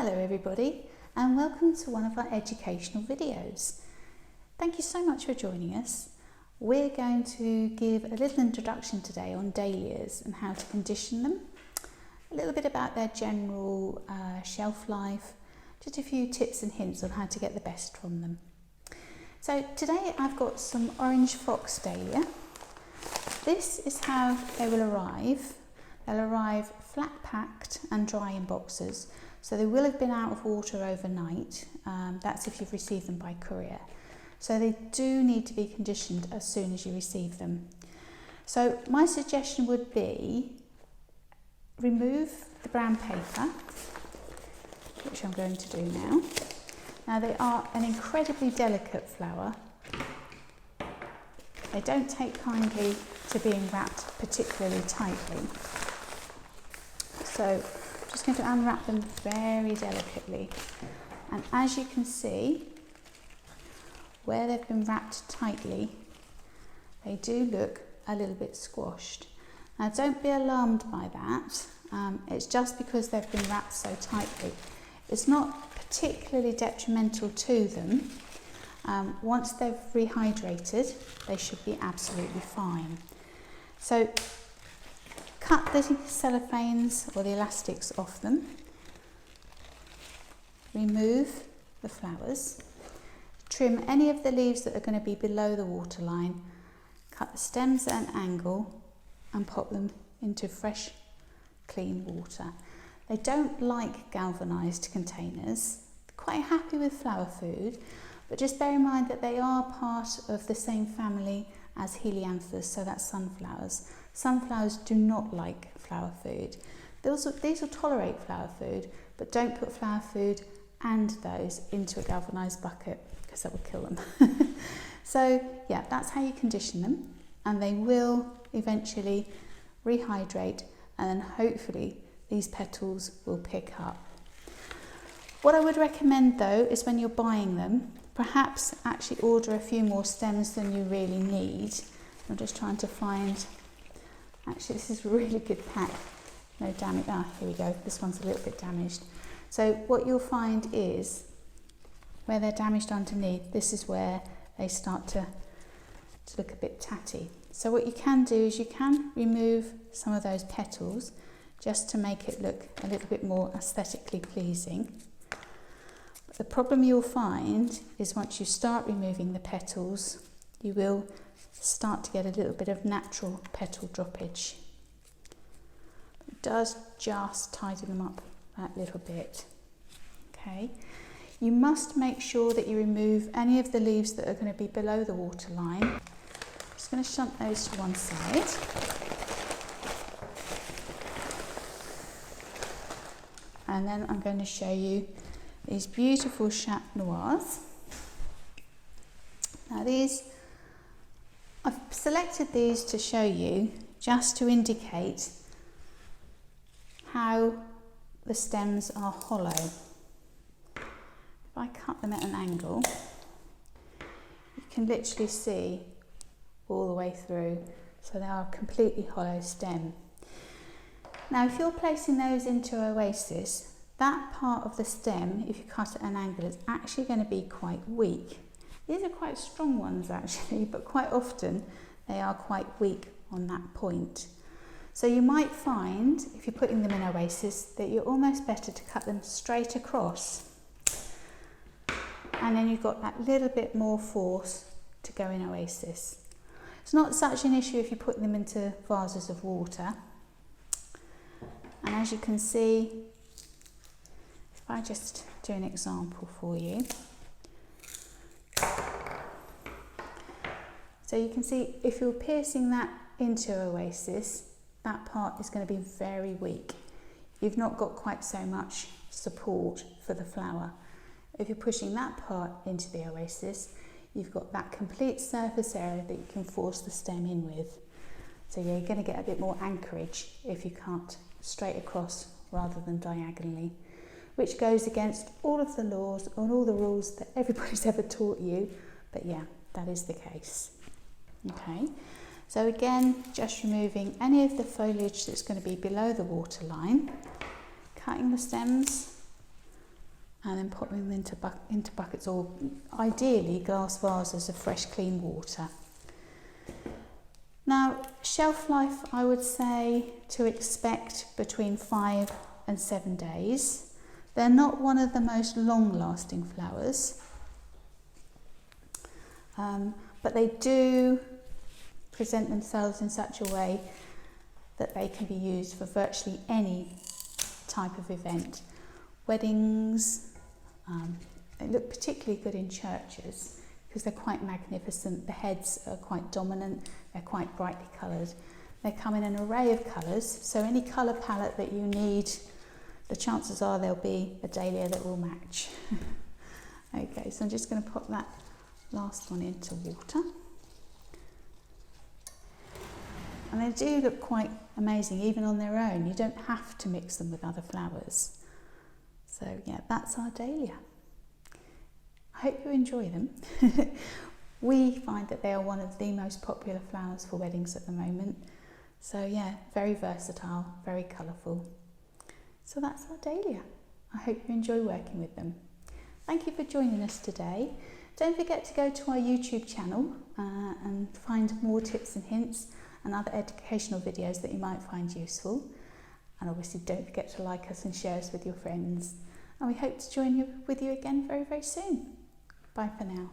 Hello everybody and welcome to one of our educational videos. Thank you so much for joining us. We're going to give a little introduction today on dahlias and how to condition them, a little bit about their general shelf life, just a few tips and hints on how to get the best from them. So today I've got some orange fox dahlia. This is how they will arrive. They'll arrive flat packed and dry in boxes. So they will have been out of water overnight. That's if you've received them by courier. So they do need to be conditioned as soon as you receive them. So my suggestion would be remove the brown paper, which I'm going to do now. Now they are an incredibly delicate flower. They don't take kindly to being wrapped particularly tightly. So I'm just going to unwrap them very delicately. And as you can see, where they've been wrapped tightly, they do look a little bit squashed. Now don't be alarmed by that. It's just because they've been wrapped so tightly. It's not particularly detrimental to them. Once they've rehydrated, they should be absolutely fine. So cut the cellophanes or the elastics off them. Remove the flowers. Trim any of the leaves that are going to be below the waterline. Cut the stems at an angle and pop them into fresh, clean water. They don't like galvanised containers. They're quite happy with flower food, but just bear in mind that they are part of the same family as helianthus, so that's sunflowers. Sunflowers do not like flower food. These will tolerate flower food, but don't put flower food and those into a galvanised bucket because that will kill them. So yeah, that's how you condition them, and they will eventually rehydrate, and then hopefully these petals will pick up. What I would recommend though is when you're buying them, perhaps actually order a few more stems than you really need. I'm just trying to find, actually this is a really good pack, no damage, here we go, this one's a little bit damaged. So what you'll find is, where they're damaged underneath, this is where they start to look a bit tatty. So what you can do is you can remove some of those petals just to make it look a little bit more aesthetically pleasing. But the problem you'll find is once you start removing the petals, you will start to get a little bit of natural petal droppage. It does just tidy them up that little bit. Okay. You must make sure that you remove any of the leaves that are going to be below the waterline. I'm just going to shunt those to one side. And then I'm going to show you these beautiful Chat Noirs. Now I've selected these to show you just to indicate how the stems are hollow. If I cut them at an angle, you can literally see all the way through, so they are a completely hollow stem. Now if you're placing those into Oasis, that part of the stem, if you cut at an angle, is actually going to be quite weak. These are quite strong ones actually, but quite often they are quite weak on that point. So you might find, if you're putting them in Oasis, that you're almost better to cut them straight across. And then you've got that little bit more force to go in Oasis. It's not such an issue if you put them into vases of water. And as you can see, if I just do an example for you. So you can see if you're piercing that into Oasis, that part is going to be very weak. You've not got quite so much support for the flower. If you're pushing that part into the Oasis, you've got that complete surface area that you can force the stem in with. So you're going to get a bit more anchorage if you cut straight across rather than diagonally, which goes against all of the laws and all the rules that everybody's ever taught you. But yeah, that is the case. Okay, so again, just removing any of the foliage that's going to be below the waterline, cutting the stems and then put them into buckets, or ideally glass vases of fresh clean water. Now, shelf life, I would say to expect between 5 and 7 days. They're not one of the most long-lasting flowers, but they do present themselves in such a way that they can be used for virtually any type of event. Weddings, they look particularly good in churches because they're quite magnificent. The heads are quite dominant, they're quite brightly coloured. They come in an array of colours, so any colour palette that you need, the chances are there'll be a dahlia that will match. Okay, so I'm just going to pop that last one into water. And they do look quite amazing even on their own. You don't have to mix them with other flowers. So yeah, that's our dahlia. I hope you enjoy them. We find that they are one of the most popular flowers for weddings at the moment. So yeah, very versatile, very colourful. So that's our dahlia. I hope you enjoy working with them. Thank you for joining us today. Don't forget to go to our YouTube channel and find more tips and hints and other educational videos that you might find useful. And obviously don't forget to like us and share us with your friends. And we hope to join you with you again very, very soon. Bye for now.